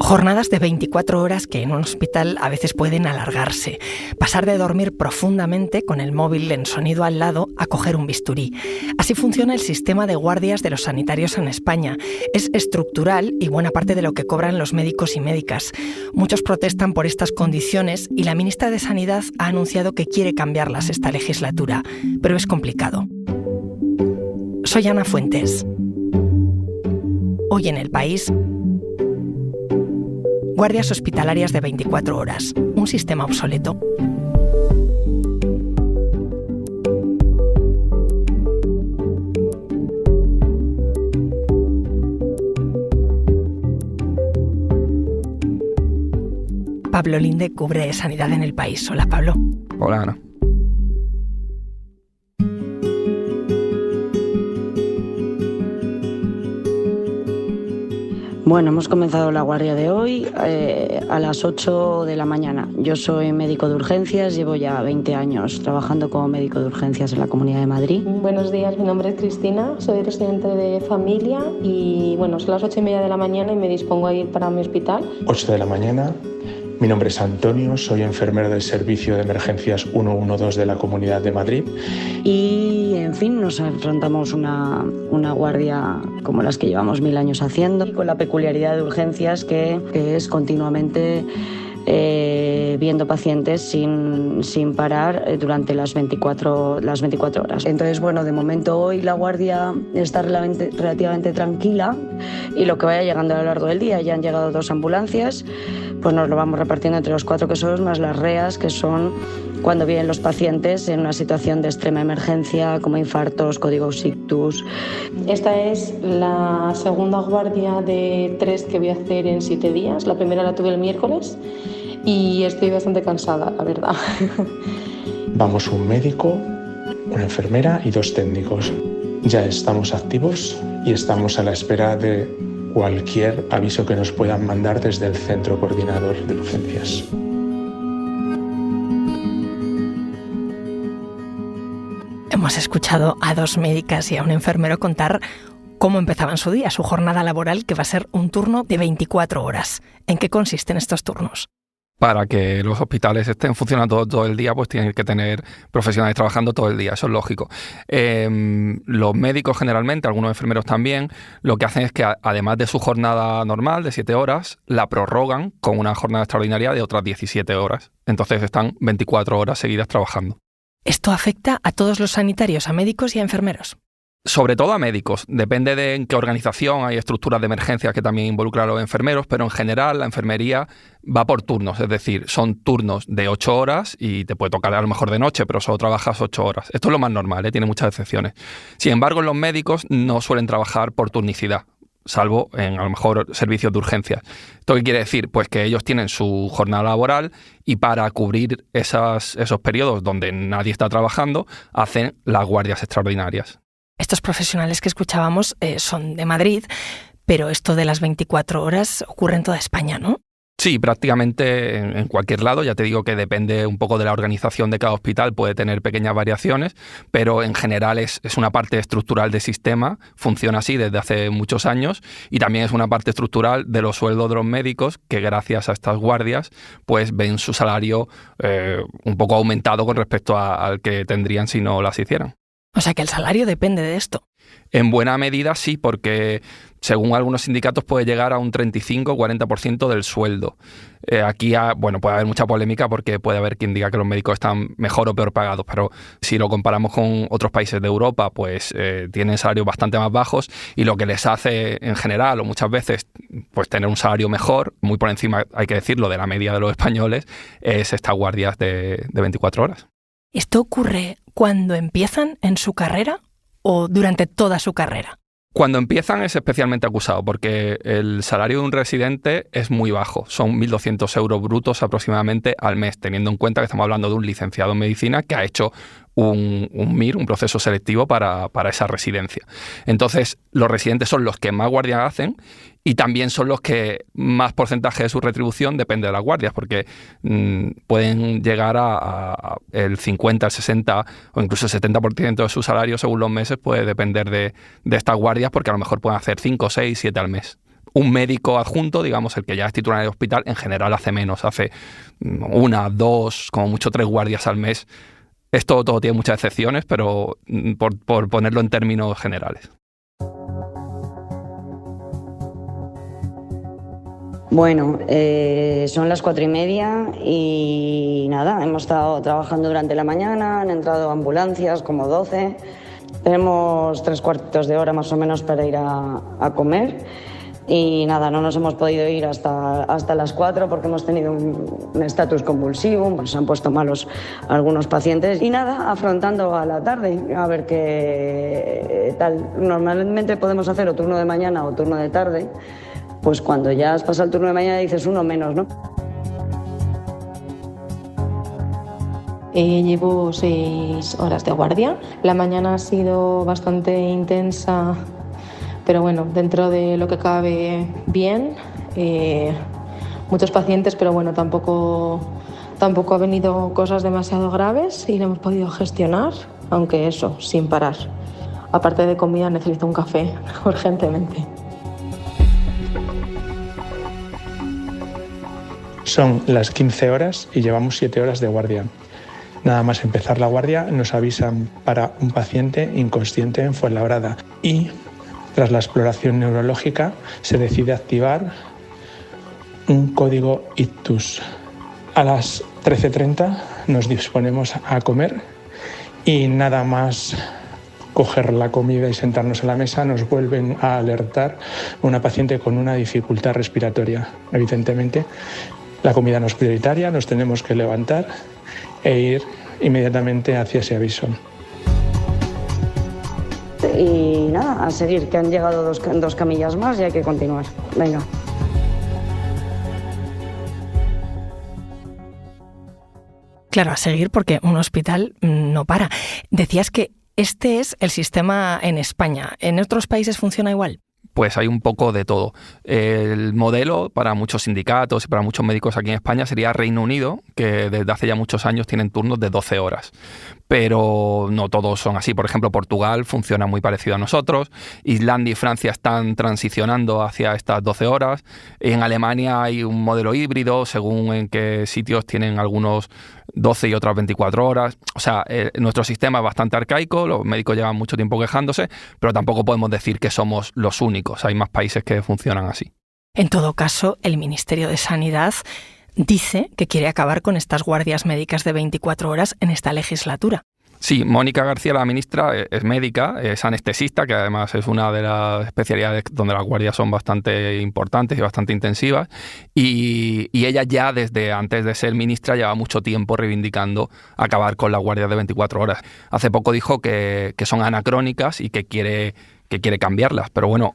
Jornadas de 24 horas que en un hospital a veces pueden alargarse. Pasar de dormir profundamente con el móvil en sonido al lado a coger un bisturí. Así funciona el sistema de guardias de los sanitarios en España. Es estructural y buena parte de lo que cobran los médicos y médicas. Muchos protestan por estas condiciones y la ministra de Sanidad ha anunciado que quiere cambiarlas esta legislatura. Pero es complicado. Soy Ana Fuentes. Hoy en El País, guardias hospitalarias de 24 horas, un sistema obsoleto. Pablo Linde cubre sanidad en El País. Hola, Pablo. Hola, Ana. Bueno, hemos comenzado la guardia de hoy a las 8 de la mañana. Yo soy médico de urgencias, llevo ya 20 años trabajando como médico de urgencias en la Comunidad de Madrid. Buenos días, mi nombre es Cristina, soy residente de familia y bueno, son las 8:30 de la mañana y me dispongo a ir para mi hospital. 8 de la mañana. Mi nombre es Antonio, soy enfermero del Servicio de Emergencias 112 de la Comunidad de Madrid. Y, en fin, nos afrontamos una guardia como las que llevamos 1000 años haciendo, y con la peculiaridad de urgencias que es continuamente viendo pacientes sin parar durante las 24 horas. Entonces, bueno, de momento hoy la guardia está relativamente tranquila y lo que vaya llegando a lo largo del día, ya han llegado 2 ambulancias, pues nos lo vamos repartiendo entre los 4 que somos, más las REAs, que son cuando vienen los pacientes en una situación de extrema emergencia, como infartos, códigos ictus. Esta es la segunda guardia de 3 que voy a hacer en 7 días. La primera la tuve el miércoles y estoy bastante cansada, la verdad. Vamos un médico, una enfermera y 2 técnicos. Ya estamos activos y estamos a la espera de cualquier aviso que nos puedan mandar desde el Centro Coordinador de Urgencias. Hemos escuchado a 2 médicas y a un enfermero contar cómo empezaban su día, su jornada laboral, que va a ser un turno de 24 horas. ¿En qué consisten estos turnos? Para que los hospitales estén funcionando todo el día, pues tienen que tener profesionales trabajando todo el día, eso es lógico. Los médicos generalmente, algunos enfermeros también, lo que hacen es que además de su jornada normal de 7 horas, la prorrogan con una jornada extraordinaria de otras 17 horas. Entonces están 24 horas seguidas trabajando. ¿Esto afecta a todos los sanitarios, a médicos y a enfermeros? Sobre todo a médicos, depende de en qué organización, hay estructuras de emergencia que también involucran a los enfermeros, pero en general la enfermería va por turnos, es decir, son turnos de 8 horas y te puede tocar a lo mejor de noche, pero solo trabajas 8 horas. Esto es lo más normal, tiene muchas excepciones. Sin embargo, los médicos no suelen trabajar por turnicidad, salvo en a lo mejor servicios de urgencias. ¿Esto qué quiere decir? Pues que ellos tienen su jornada laboral y para cubrir esos periodos donde nadie está trabajando, hacen las guardias extraordinarias. Estos profesionales que escuchábamos son de Madrid, pero esto de las 24 horas ocurre en toda España, ¿no? Sí, prácticamente en cualquier lado. Ya te digo que depende un poco de la organización de cada hospital, puede tener pequeñas variaciones, pero en general es una parte estructural del sistema, funciona así desde hace muchos años y también es una parte estructural de los sueldos de los médicos que gracias a estas guardias pues ven su salario un poco aumentado con respecto al que tendrían si no las hicieran. O sea que el salario depende de esto. En buena medida sí, porque según algunos sindicatos puede llegar a un 35-40% del sueldo. Aquí puede haber mucha polémica porque puede haber quien diga que los médicos están mejor o peor pagados, pero si lo comparamos con otros países de Europa, pues tienen salarios bastante más bajos y lo que les hace en general o muchas veces pues tener un salario mejor, muy por encima, hay que decirlo, de la media de los españoles, es estas guardias de 24 horas. ¿Esto ocurre cuando empiezan en su carrera o durante toda su carrera? Cuando empiezan es especialmente acusado porque el salario de un residente es muy bajo, son 1.200 euros brutos aproximadamente al mes, teniendo en cuenta que estamos hablando de un licenciado en medicina que ha hecho un MIR, un proceso selectivo para esa residencia. Entonces, los residentes son los que más guardias hacen y también son los que más porcentaje de su retribución depende de las guardias, porque pueden llegar a el 50, el 60 o incluso el 70% de su salario según los meses puede depender de estas guardias, porque a lo mejor pueden hacer 5, 6, 7 al mes. un médico adjunto, digamos, el que ya es titular del hospital, en general hace menos, hace 1, 2, como mucho 3 guardias al mes. Esto todo tiene muchas excepciones, pero por ponerlo en términos generales. Bueno, son las 4:30 y nada, hemos estado trabajando durante la mañana, han entrado ambulancias como 12, tenemos 3/4 de hora más o menos para ir a comer y nada, no nos hemos podido ir hasta las 4 porque hemos tenido un estatus convulsivo, nos han puesto malos algunos pacientes y nada, afrontando a la tarde a ver qué tal. Normalmente podemos hacer o turno de mañana o turno de tarde. Pues cuando ya has pasado el turno de mañana dices uno menos, ¿no? Llevo 6 horas de guardia. La mañana ha sido bastante intensa, pero bueno, dentro de lo que cabe bien. Muchos pacientes, pero bueno, tampoco ha venido cosas demasiado graves y lo hemos podido gestionar, aunque eso, sin parar. Aparte de comida, necesito un café urgentemente. Son las 15 horas y llevamos 7 horas de guardia. Nada más empezar la guardia nos avisan para un paciente inconsciente en Fuenlabrada y tras la exploración neurológica se decide activar un código ictus. A las 13:30 nos disponemos a comer y nada más coger la comida y sentarnos a la mesa nos vuelven a alertar una paciente con una dificultad respiratoria. Evidentemente, la comida no es prioritaria, nos tenemos que levantar e ir inmediatamente hacia ese aviso. Y nada, a seguir, que han llegado dos camillas más y hay que continuar. Venga. Claro, a seguir porque un hospital no para. Decías que este es el sistema en España. ¿En otros países funciona igual? Pues hay un poco de todo. El modelo para muchos sindicatos y para muchos médicos aquí en España sería Reino Unido, que desde hace ya muchos años tienen turnos de 12 horas. Pero no todos son así. Por ejemplo, Portugal funciona muy parecido a nosotros. Islandia y Francia están transicionando hacia estas 12 horas. En Alemania hay un modelo híbrido, según en qué sitios tienen algunos 12 y otras 24 horas. O sea, nuestro sistema es bastante arcaico, los médicos llevan mucho tiempo quejándose, pero tampoco podemos decir que somos los únicos. Hay más países que funcionan así. En todo caso, el Ministerio de Sanidad dice que quiere acabar con estas guardias médicas de 24 horas en esta legislatura. Sí, Mónica García, la ministra, es médica, es anestesista, que además es una de las especialidades donde las guardias son bastante importantes y bastante intensivas. Y ella ya desde antes de ser ministra lleva mucho tiempo reivindicando acabar con las guardias de 24 horas. Hace poco dijo que son anacrónicas y que quiere cambiarlas. Pero bueno,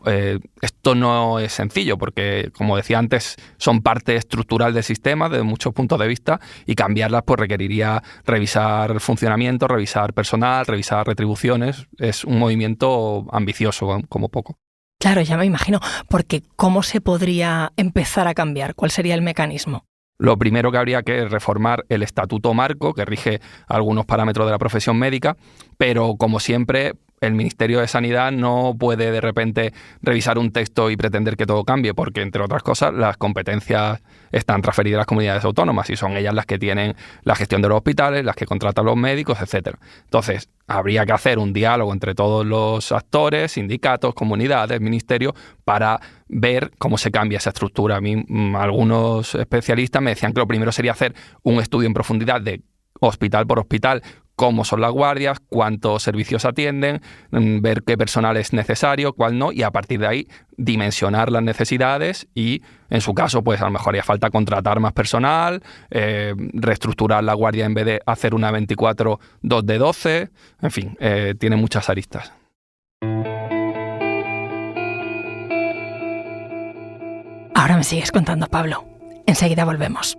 esto no es sencillo porque, como decía antes, son parte estructural del sistema desde muchos puntos de vista y cambiarlas pues requeriría revisar el funcionamiento, revisar personal, revisar retribuciones. Es un movimiento ambicioso, como poco. Claro, ya me imagino, porque ¿cómo se podría empezar a cambiar? ¿Cuál sería el mecanismo? Lo primero que habría que reformar el estatuto marco, que rige algunos parámetros de la profesión médica, pero como siempre, el Ministerio de Sanidad no puede de repente revisar un texto y pretender que todo cambie, porque, entre otras cosas, las competencias están transferidas a las comunidades autónomas y son ellas las que tienen la gestión de los hospitales, las que contratan los médicos, etc. Entonces, habría que hacer un diálogo entre todos los actores, sindicatos, comunidades, ministerio, para ver cómo se cambia esa estructura. A mí, algunos especialistas me decían que lo primero sería hacer un estudio en profundidad de hospital por hospital, cómo son las guardias, cuántos servicios atienden, ver qué personal es necesario, cuál no, y a partir de ahí dimensionar las necesidades y, en su caso, pues a lo mejor haría falta contratar más personal, reestructurar la guardia en vez de hacer una 24, 2 de 12, en fin, tiene muchas aristas. Ahora me sigues contando, Pablo. Enseguida volvemos.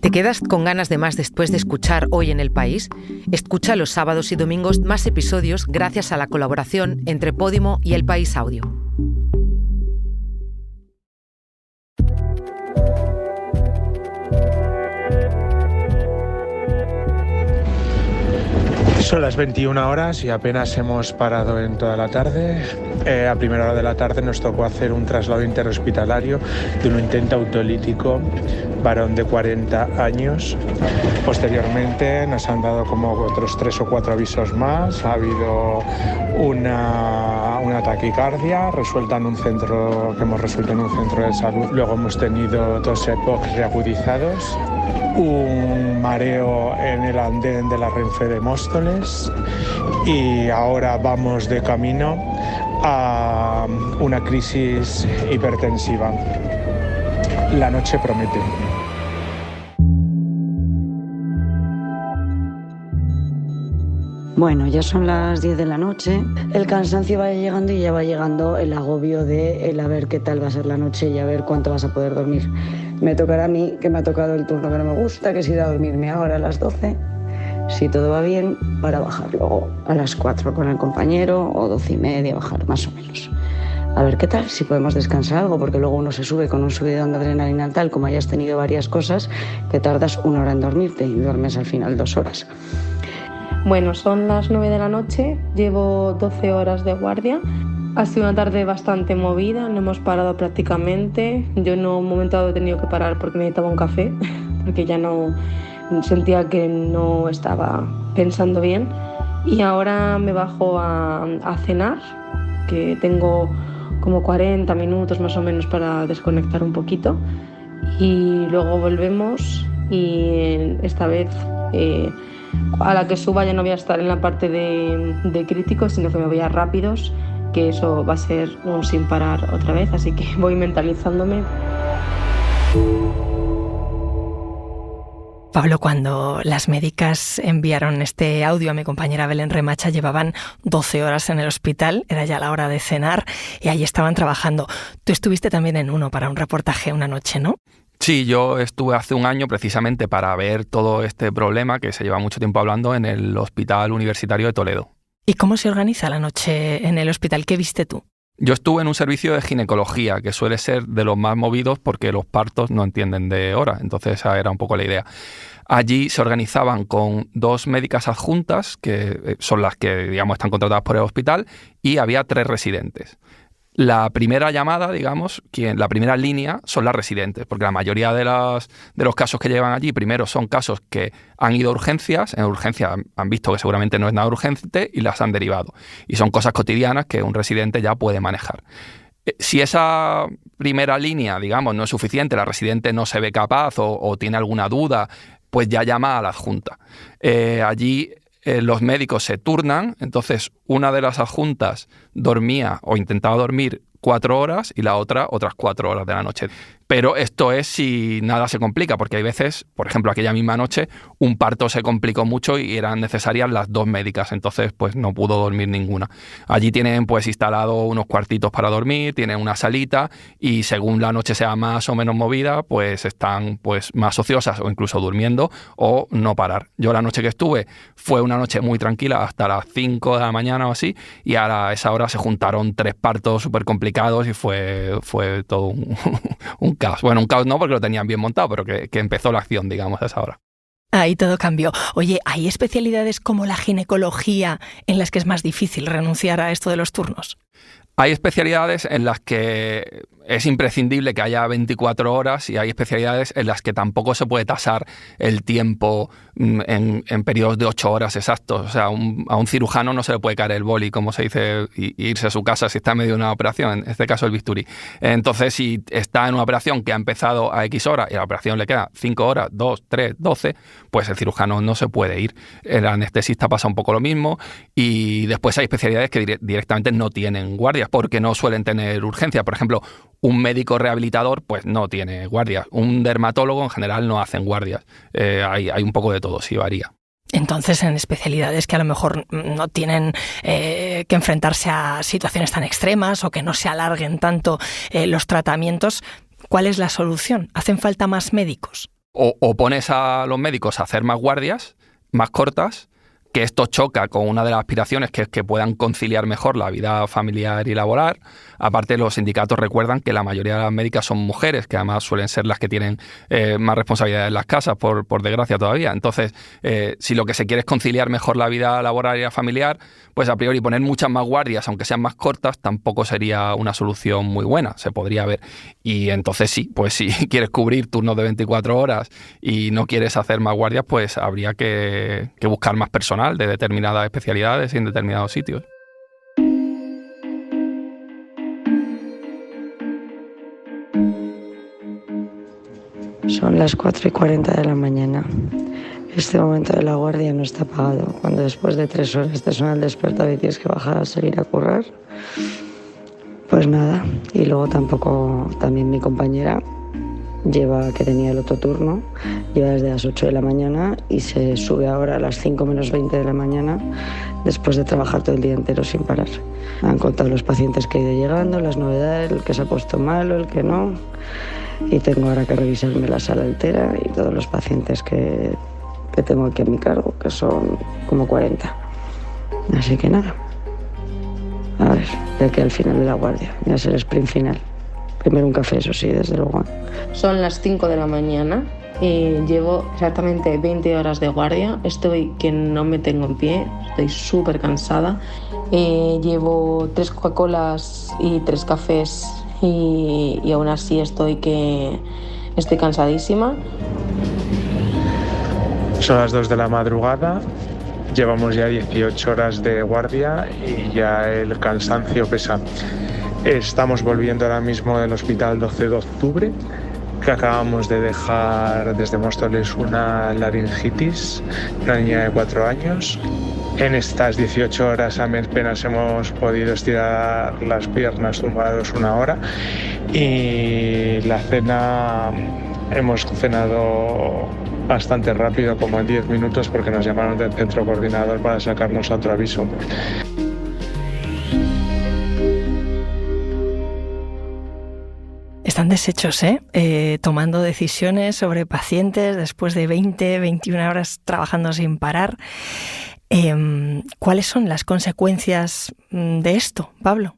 ¿Te quedas con ganas de más después de escuchar Hoy en el País? Escucha los sábados y domingos más episodios gracias a la colaboración entre Podimo y El País Audio. Son las 21 horas y apenas hemos parado en toda la tarde. A primera hora de la tarde nos tocó hacer un traslado interhospitalario de un intento autolítico, varón de 40 años. Posteriormente nos han dado como otros 3 o 4 avisos más. Ha habido una taquicardia resuelta en un centro, que hemos resuelto en un centro de salud. Luego hemos tenido 2 EPOC reagudizados, un mareo en el andén de la Renfe de Móstoles y ahora vamos de camino a una crisis hipertensiva. La noche promete. Bueno, ya son las 10 de la noche, el cansancio va llegando y ya va llegando el agobio de a ver qué tal va a ser la noche y a ver cuánto vas a poder dormir. Me tocará a mí, que me ha tocado el turno que no me gusta, que es ir a dormirme ahora a las 12, si todo va bien, para bajar luego a las 4 con el compañero o 12:30, bajar más o menos. A ver qué tal, si podemos descansar algo, porque luego uno se sube con un subidón de adrenalina tal, como hayas tenido varias cosas, que tardas 1 hora en dormirte y duermes al final 2 horas. Bueno, son las 9 de la noche, llevo 12 horas de guardia. Ha sido una tarde bastante movida, no hemos parado prácticamente. Yo en un momento dado he tenido que parar porque necesitaba un café, porque ya no sentía que no estaba pensando bien. Y ahora me bajo a cenar, que tengo como 40 minutos más o menos para desconectar un poquito. Y luego volvemos y esta vez a la que suba ya no voy a estar en la parte de críticos, sino que me voy a rápidos, que eso va a ser un sin parar otra vez, así que voy mentalizándome. Pablo, cuando las médicas enviaron este audio a mi compañera Belén Remacha, llevaban 12 horas en el hospital, era ya la hora de cenar y ahí estaban trabajando. Tú estuviste también en uno para un reportaje una noche, ¿no? Sí, yo estuve hace un año precisamente para ver todo este problema que se lleva mucho tiempo hablando en el Hospital Universitario de Toledo. ¿Y cómo se organiza la noche en el hospital? ¿Qué viste tú? Yo estuve en un servicio de ginecología, que suele ser de los más movidos porque los partos no entienden de hora, entonces esa era un poco la idea. Allí se organizaban con 2 médicas adjuntas, que son las que, digamos, están contratadas por el hospital, y había 3 residentes. La primera llamada, digamos, la primera línea son las residentes, porque la mayoría de los casos que llevan allí, primero son casos que han ido a urgencias, en urgencias han visto que seguramente no es nada urgente y las han derivado. Y son cosas cotidianas que un residente ya puede manejar. Si esa primera línea, digamos, no es suficiente, la residente no se ve capaz o tiene alguna duda, pues ya llama a la adjunta. Allí los médicos se turnan, entonces una de las adjuntas dormía o intentaba dormir 4 horas y la otra otras 4 horas de la noche. Pero esto es si nada se complica, porque hay veces, por ejemplo, aquella misma noche, un parto se complicó mucho y eran necesarias las 2 médicas, entonces pues no pudo dormir ninguna. Allí tienen pues instalado unos cuartitos para dormir, tienen una salita y según la noche sea más o menos movida, pues están pues más ociosas o incluso durmiendo o no parar. Yo la noche que estuve fue una noche muy tranquila hasta las 5 de la mañana o así, y a esa hora se juntaron 3 partos súper complicados y fue todo un caos. Bueno, un caos no, porque lo tenían bien montado, pero que empezó la acción, digamos, a esa hora. Ahí todo cambió. Oye, ¿hay especialidades como la ginecología en las que es más difícil renunciar a esto de los turnos? Hay especialidades en las que es imprescindible que haya 24 horas y hay especialidades en las que tampoco se puede tasar el tiempo en periodos de 8 horas exactos. O sea, a un cirujano no se le puede caer el boli, como se dice, y irse a su casa si está en medio de una operación, en este caso el bisturí. Entonces, si está en una operación que ha empezado a X horas y a la operación le queda 5 horas, 2, 3, 12, pues el cirujano no se puede ir. El anestesista pasa un poco lo mismo y después hay especialidades que directamente no tienen guardias porque no suelen tener urgencia. Por ejemplo, un médico rehabilitador pues no tiene guardias. Un dermatólogo en general no hacen guardias. Hay un poco de todo, sí varía. Entonces, en especialidades que a lo mejor no tienen que enfrentarse a situaciones tan extremas o que no se alarguen tanto los tratamientos, ¿cuál es la solución? ¿Hacen falta más médicos? O pones a los médicos a hacer más guardias, más cortas, que esto choca con una de las aspiraciones, que es que puedan conciliar mejor la vida familiar y laboral. Aparte, los sindicatos recuerdan que la mayoría de las médicas son mujeres, que además suelen ser las que tienen más responsabilidades en las casas, por desgracia todavía. Entonces, si lo que se quiere es conciliar mejor la vida laboral y la familiar, pues a priori poner muchas más guardias, aunque sean más cortas, tampoco sería una solución muy buena, se podría ver. Y entonces sí, pues si quieres cubrir turnos de 24 horas y no quieres hacer más guardias, pues habría que buscar más personal de determinadas especialidades y en determinados sitios. Son las 4:40 de la mañana. Este momento de la guardia no está pagado. Cuando después de 3 horas te suena el despertador y tienes que bajar a seguir a currar, pues nada. Y luego también mi compañera que tenía el otro turno, lleva desde las 8 de la mañana y se sube ahora a las 5 menos 20 de la mañana después de trabajar todo el día entero sin parar. Han contado los pacientes que han ido llegando, las novedades, el que se ha puesto malo, el que no. Y tengo ahora que revisarme la sala entera y todos los pacientes que tengo aquí a mi cargo, que son como 40. Así que nada. A ver, de aquí al final de la guardia, ya es el sprint final. Primero un café, eso sí, desde luego. Son las 5 de la mañana y llevo exactamente 20 horas de guardia. Estoy que no me tengo en pie, estoy súper cansada. Llevo 3 Coca-Colas y 3 cafés y aún así estoy cansadísima. Son las 2 de la madrugada, llevamos ya 18 horas de guardia y ya el cansancio pesa. Estamos volviendo ahora mismo del hospital 12 de octubre, que acabamos de dejar desde Móstoles una laringitis, una niña de 4 años. En estas 18 horas apenas hemos podido estirar las piernas tumbados 1 hora y la cena hemos cenado bastante rápido, como en 10 minutos, porque nos llamaron del centro coordinador para sacarnos otro aviso. Están deshechos, tomando decisiones sobre pacientes después de 20, 21 horas trabajando sin parar. ¿Cuáles son las consecuencias de esto, Pablo?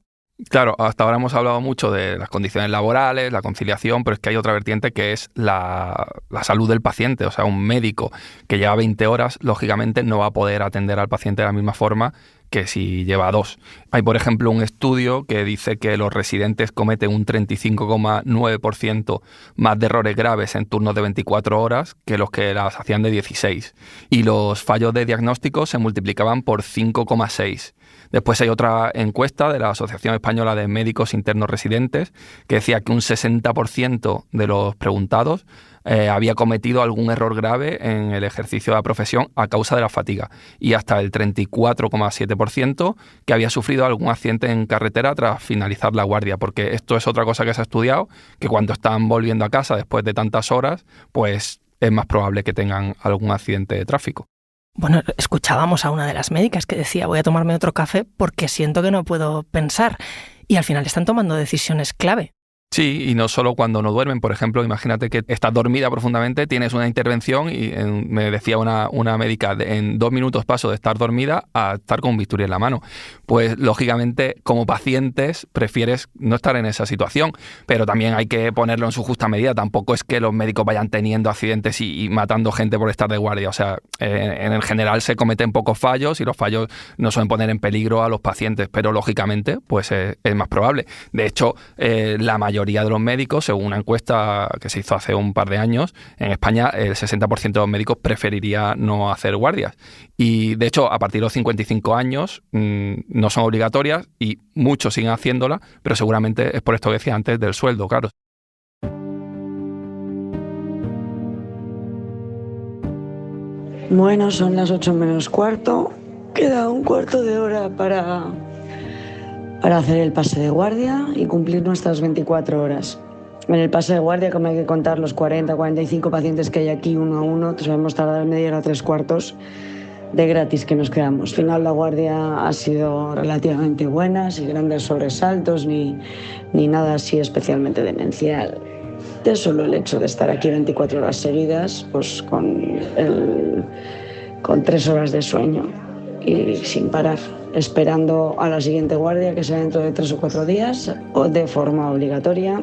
Claro, hasta ahora hemos hablado mucho de las condiciones laborales, la conciliación, pero es que hay otra vertiente que es la salud del paciente. O sea, un médico que lleva 20 horas, lógicamente no va a poder atender al paciente de la misma forma que si lleva 2. Hay, por ejemplo, un estudio que dice que los residentes cometen un 35,9% más de errores graves en turnos de 24 horas que los que las hacían de 16. Y los fallos de diagnóstico se multiplicaban por 5,6. Después hay otra encuesta de la Asociación Española de Médicos Internos Residentes que decía que un 60% de los preguntados había cometido algún error grave en el ejercicio de la profesión a causa de la fatiga, y hasta el 34,7% que había sufrido algún accidente en carretera tras finalizar la guardia, porque esto es otra cosa que se ha estudiado, que cuando están volviendo a casa después de tantas horas, pues es más probable que tengan algún accidente de tráfico. Bueno, escuchábamos a una de las médicas que decía: voy a tomarme otro café porque siento que no puedo pensar. Y al final están tomando decisiones clave. Sí, y no solo cuando no duermen. Por ejemplo, imagínate que estás dormida profundamente, tienes una intervención y me decía una médica, en 2 minutos paso de estar dormida a estar con un bisturí en la mano. Pues lógicamente, como pacientes, prefieres no estar en esa situación, pero también hay que ponerlo en su justa medida. Tampoco es que los médicos vayan teniendo accidentes y matando gente por estar de guardia. O sea, en el general se cometen pocos fallos y los fallos no suelen poner en peligro a los pacientes, pero lógicamente pues es más probable. De hecho, la mayoría de los médicos, según una encuesta que se hizo hace un par de años, en España el 60% de los médicos preferiría no hacer guardias. Y de hecho, a partir de los 55 años no son obligatorias y muchos siguen haciéndola, pero seguramente es por esto que decía antes del sueldo, claro. Bueno, son las 8 menos cuarto. Queda un cuarto de hora para hacer el pase de guardia y cumplir nuestras 24 horas. En el pase de guardia, como hay que contar los 40, 45 pacientes que hay aquí uno a uno, debemos tardar media hora, 3/4 de gratis que nos quedamos. Al final la guardia ha sido relativamente buena, sin grandes sobresaltos ni nada así especialmente demencial. De solo el hecho de estar aquí 24 horas seguidas, pues con 3 horas de sueño. y sin parar, esperando a la siguiente guardia, que sea dentro de 3 o 4 días, o de forma obligatoria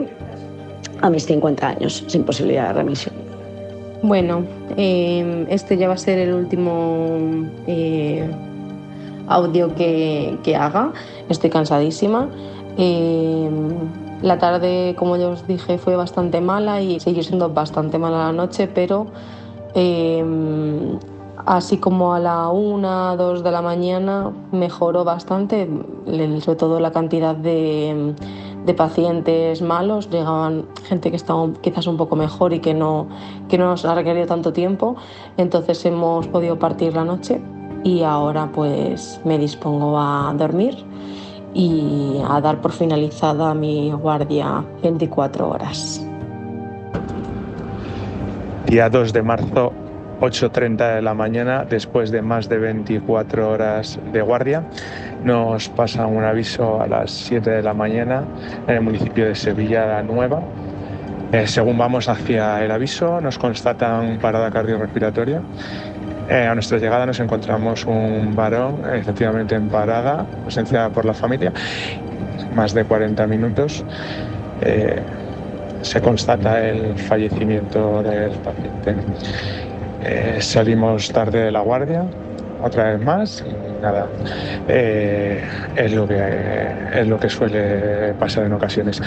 a mis 50 años, sin posibilidad de remisión. Bueno, este ya va a ser el último audio que haga. Estoy cansadísima. La tarde, como ya os dije, fue bastante mala y siguió siendo bastante mala la noche, pero así como a la 1, 2 de la mañana mejoró bastante, sobre todo la cantidad de pacientes malos. Llegaban gente que estaba quizás un poco mejor y que no nos ha requerido tanto tiempo, entonces hemos podido partir la noche y ahora pues me dispongo a dormir y a dar por finalizada mi guardia 24 horas. Día 2 de marzo, 8:30 de la mañana, después de más de 24 horas de guardia, nos pasa un aviso a las 7 de la mañana en el municipio de Sevilla la Nueva. Según vamos hacia el aviso, nos constatan parada cardiorrespiratoria. A nuestra llegada nos encontramos un varón efectivamente en parada, presenciada por la familia, más de 40 minutos. Se constata el fallecimiento del paciente. Salimos tarde de la guardia, otra vez más, y nada, es lo que suele pasar en ocasiones.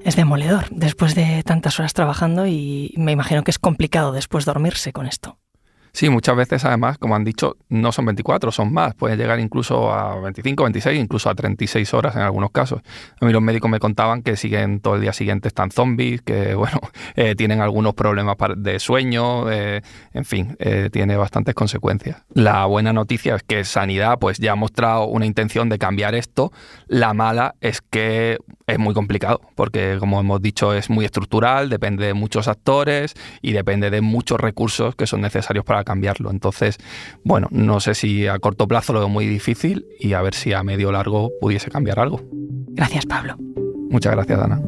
Es demoledor después de tantas horas trabajando y me imagino que es complicado después dormirse con esto. Sí, muchas veces además, como han dicho, no son 24, son más. Pueden llegar incluso a 25, 26, incluso a 36 horas en algunos casos. A mí los médicos me contaban que siguen todo el día siguiente, están zombies, que bueno, tienen algunos problemas de sueño, en fin, tiene bastantes consecuencias. La buena noticia es que Sanidad pues ya ha mostrado una intención de cambiar esto. La mala es que es muy complicado, porque como hemos dicho es muy estructural, depende de muchos actores y depende de muchos recursos que son necesarios para cambiarlo. Entonces, bueno, no sé si a corto plazo lo veo muy difícil y a ver si a medio o largo pudiese cambiar algo. Gracias, Pablo. Muchas gracias, Dana.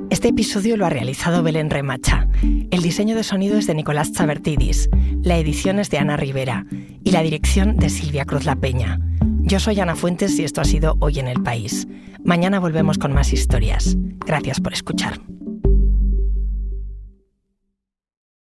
Este episodio lo ha realizado Belén Remacha. El diseño de sonido es de Nicolás Chabertidis, la edición es de Ana Rivera y la dirección de Silvia Cruz La Peña. Yo soy Ana Fuentes y esto ha sido Hoy en el País. Mañana volvemos con más historias. Gracias por escuchar.